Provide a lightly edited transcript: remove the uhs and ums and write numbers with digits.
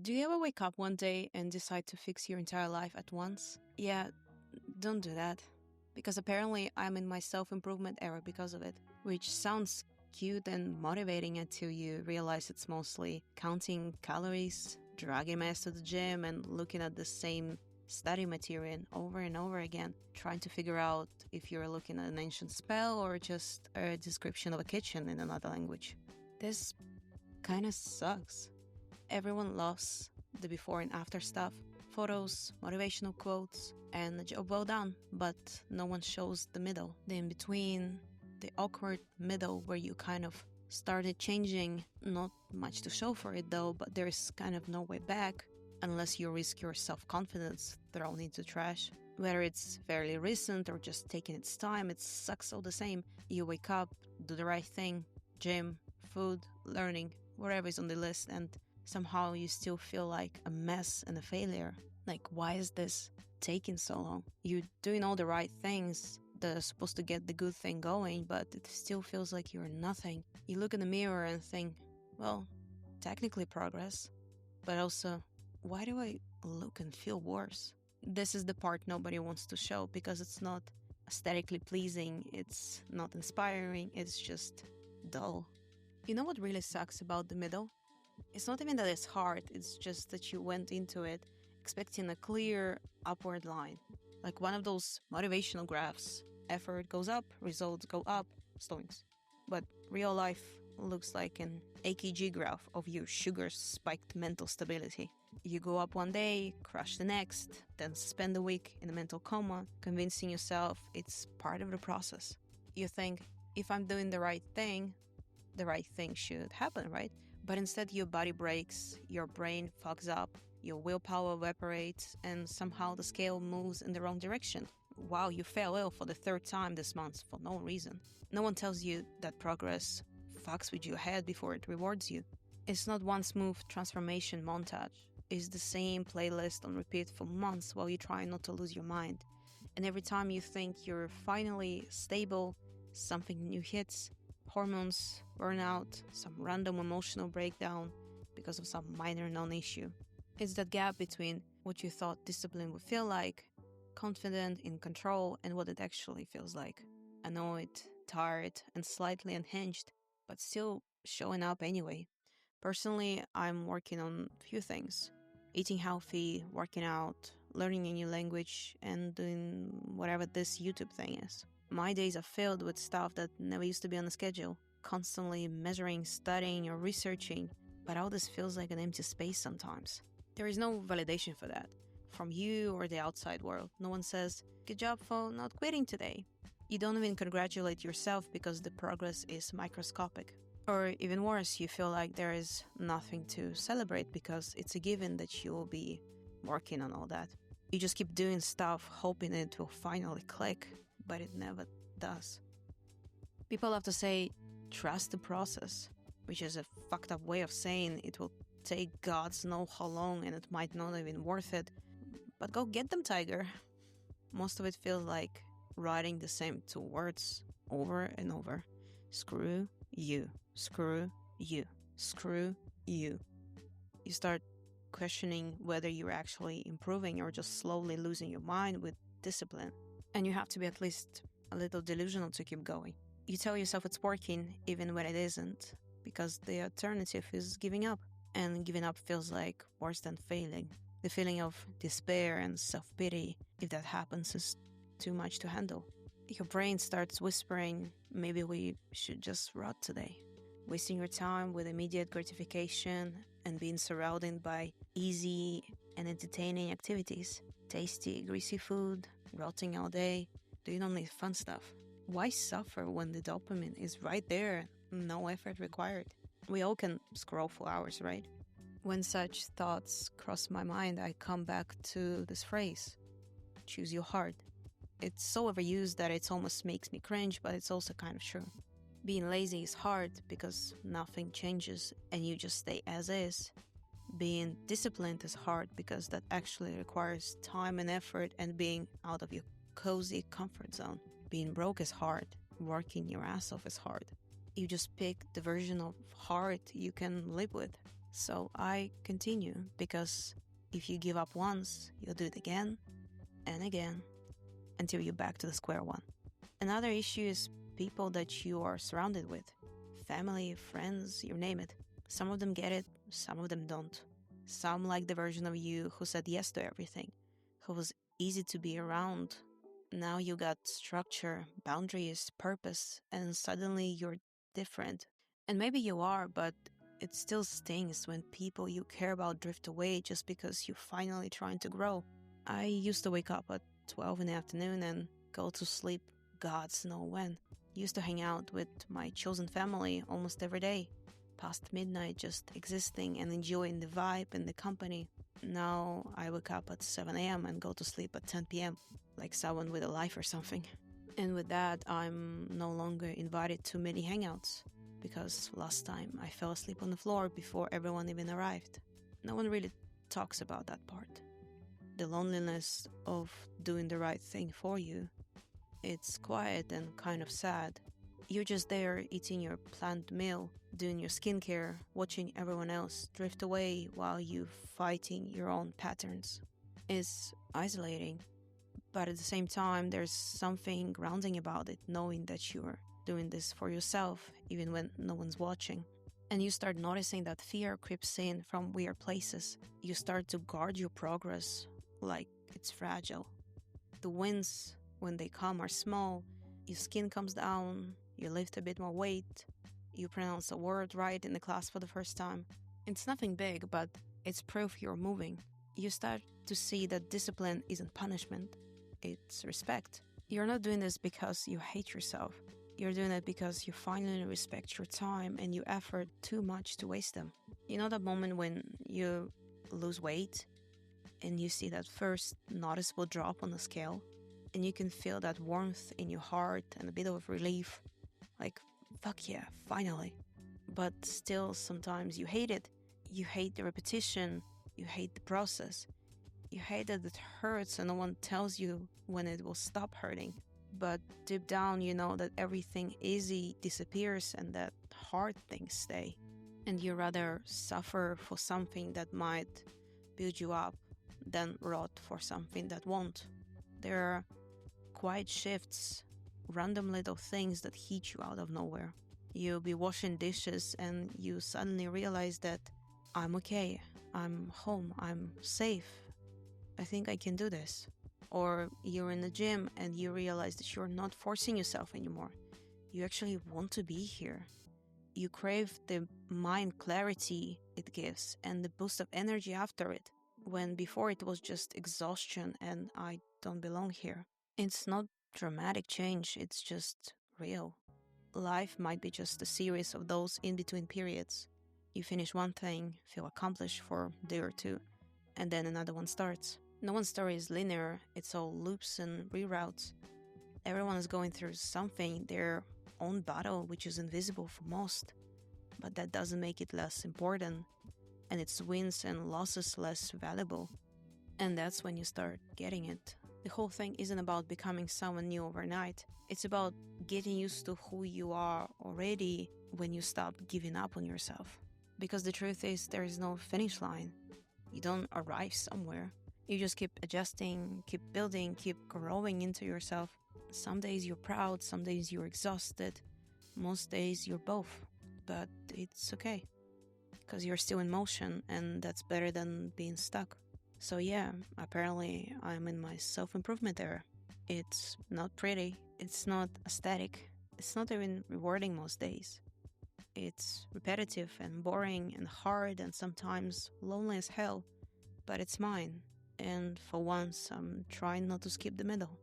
Do you ever wake up one day and decide to fix your entire life at once? Yeah, don't do that. Because apparently I'm in my self-improvement era because of it, which sounds cute and motivating until you realize it's mostly counting calories, dragging my ass to the gym, and looking at the same study material over and over again, trying to figure out if you're looking at an ancient spell or just a description of a kitchen in another language. This kind of sucks. Everyone loves the before and after stuff, photos, motivational quotes, and a job well done, but no one shows the middle, the in-between, the awkward middle where you kind of started changing. Not much to show for it though, but there's kind of no way back unless you risk your self-confidence thrown into trash. Whether it's fairly recent or just taking its time, it sucks all the same. You wake up, do the right thing, gym, food, learning, whatever is on the list, and somehow you still feel like a mess and a failure. Like, why is this taking so long? You're doing all the right things that are supposed to get the good thing going, but it still feels like you're nothing. You look in the mirror and think, well, technically progress, but also, why do I look and feel worse? This is the part nobody wants to show because it's not aesthetically pleasing, it's not inspiring, it's just dull. You know what really sucks about the middle? It's not even that it's hard, it's just that you went into it expecting a clear upward line. Like one of those motivational graphs. Effort goes up, results go up, stoinks. But real life looks like an AKG graph of your sugar-spiked mental stability. You go up one day, crash the next, then spend a week in a mental coma, convincing yourself it's part of the process. You think, if I'm doing the right thing should happen, right? But instead your body breaks, your brain fogs up, your willpower evaporates, and somehow the scale moves in the wrong direction. Wow, you fell ill for the third time this month for no reason. No one tells you that progress fucks with your head before it rewards you. It's not one smooth transformation montage. It's the same playlist on repeat for months while you try not to lose your mind. And every time you think you're finally stable, something new hits. Hormones, burnout, some random emotional breakdown because of some minor non-issue. It's that gap between what you thought discipline would feel like, confident, in control, and what it actually feels like. Annoyed, tired, and slightly unhinged, but still showing up anyway. Personally, I'm working on a few things. Eating healthy, working out, learning a new language, and doing whatever this YouTube thing is. My days are filled with stuff that never used to be on the schedule, constantly measuring, studying, or researching, but all this feels like an empty space sometimes. There is no validation for that, from you or the outside world. No one says, good job for not quitting today. You don't even congratulate yourself because the progress is microscopic. Or even worse, you feel like there is nothing to celebrate because it's a given that you will be working on all that. You just keep doing stuff, hoping it will finally click, but it never does. People love to say, trust the process, which is a fucked up way of saying it will take gods know how long and it might not even worth it. But go get them, tiger. Most of it feels like writing the same two words over and over. Screw you, screw you, screw you. You start questioning whether you're actually improving or just slowly losing your mind with discipline. And you have to be at least a little delusional to keep going. You tell yourself it's working even when it isn't, because the alternative is giving up. And giving up feels like worse than failing. The feeling of despair and self-pity, if that happens, is too much to handle. Your brain starts whispering, maybe we should just rot today. Wasting your time with immediate gratification and being surrounded by easy and entertaining activities. Tasty, greasy food, rotting all day, doing only fun stuff. Why suffer when the dopamine is right there, no effort required? We all can scroll for hours, right? When such thoughts cross my mind, I come back to this phrase, choose your heart. It's so overused that it almost makes me cringe, but it's also kind of true. Being lazy is hard because nothing changes and you just stay as is. Being disciplined is hard because that actually requires time and effort and being out of your cozy comfort zone. Being broke is hard. Working your ass off is hard. You just pick the version of hard you can live with. So I continue because if you give up once, you'll do it again and again until you're back to the square one. Another issue is people that you are surrounded with, family, friends, you name it. Some of them get it, some of them don't. Some like the version of you who said yes to everything, who was easy to be around. Now you got structure, boundaries, purpose, and suddenly you're different. And maybe you are, but it still stings when people you care about drift away just because you're finally trying to grow. I used to wake up at 12 in the afternoon and go to sleep gods know when. Used to hang out with my chosen family almost every day, past midnight just existing and enjoying the vibe and the company. Now I wake up at 7 a.m. and go to sleep at 10 p.m., like someone with a life or something. And with that, I'm no longer invited to many hangouts, because last time I fell asleep on the floor before everyone even arrived. No one really talks about that part. The loneliness of doing the right thing for you. It's quiet and kind of sad. You're just there eating your planned meal, doing your skincare, watching everyone else drift away while you fighting your own patterns. It's isolating, but at the same time, there's something grounding about it, knowing that you're doing this for yourself, even when no one's watching. And you start noticing that fear creeps in from weird places. You start to guard your progress like it's fragile. The wins, when they come, are small. Your skin comes down, you lift a bit more weight, you pronounce a word right in the class for the first time. It's nothing big, but it's proof you're moving. You start to see that discipline isn't punishment, it's respect. You're not doing this because you hate yourself. You're doing it because you finally respect your time and your effort too much to waste them. You know that moment when you lose weight and you see that first noticeable drop on the scale, and you can feel that warmth in your heart and a bit of relief, like, fuck yeah, finally. But still, sometimes you hate it. You hate the repetition, you hate the process, you hate that it hurts and no one tells you when it will stop hurting. But deep down, you know that everything easy disappears and that hard things stay. And you rather suffer for something that might build you up than rot for something that won't. There are quiet shifts, random little things that hit you out of nowhere. You'll be washing dishes and you suddenly realize that I'm okay, I'm home, I'm safe, I think I can do this. Or you're in the gym and you realize that you're not forcing yourself anymore. You actually want to be here. You crave the mind clarity it gives and the boost of energy after it, when before it was just exhaustion and I don't belong here. It's not dramatic change, it's just real. Life might be just a series of those in-between periods. You finish one thing, feel accomplished for a day or two, and then another one starts. No one's story is linear, it's all loops and reroutes. Everyone is going through something, their own battle, which is invisible for most. But that doesn't make it less important, and its wins and losses less valuable. And that's when you start getting it. The whole thing isn't about becoming someone new overnight. It's about getting used to who you are already when you stop giving up on yourself. Because the truth is, there is no finish line. You don't arrive somewhere. You just keep adjusting, keep building, keep growing into yourself. Some days you're proud, some days you're exhausted. Most days you're both. But it's okay. Because you're still in motion, and that's better than being stuck. So yeah, apparently I'm in my self-improvement era. It's not pretty, it's not aesthetic, it's not even rewarding most days. It's repetitive and boring and hard and sometimes lonely as hell, but it's mine. And for once, I'm trying not to skip the middle.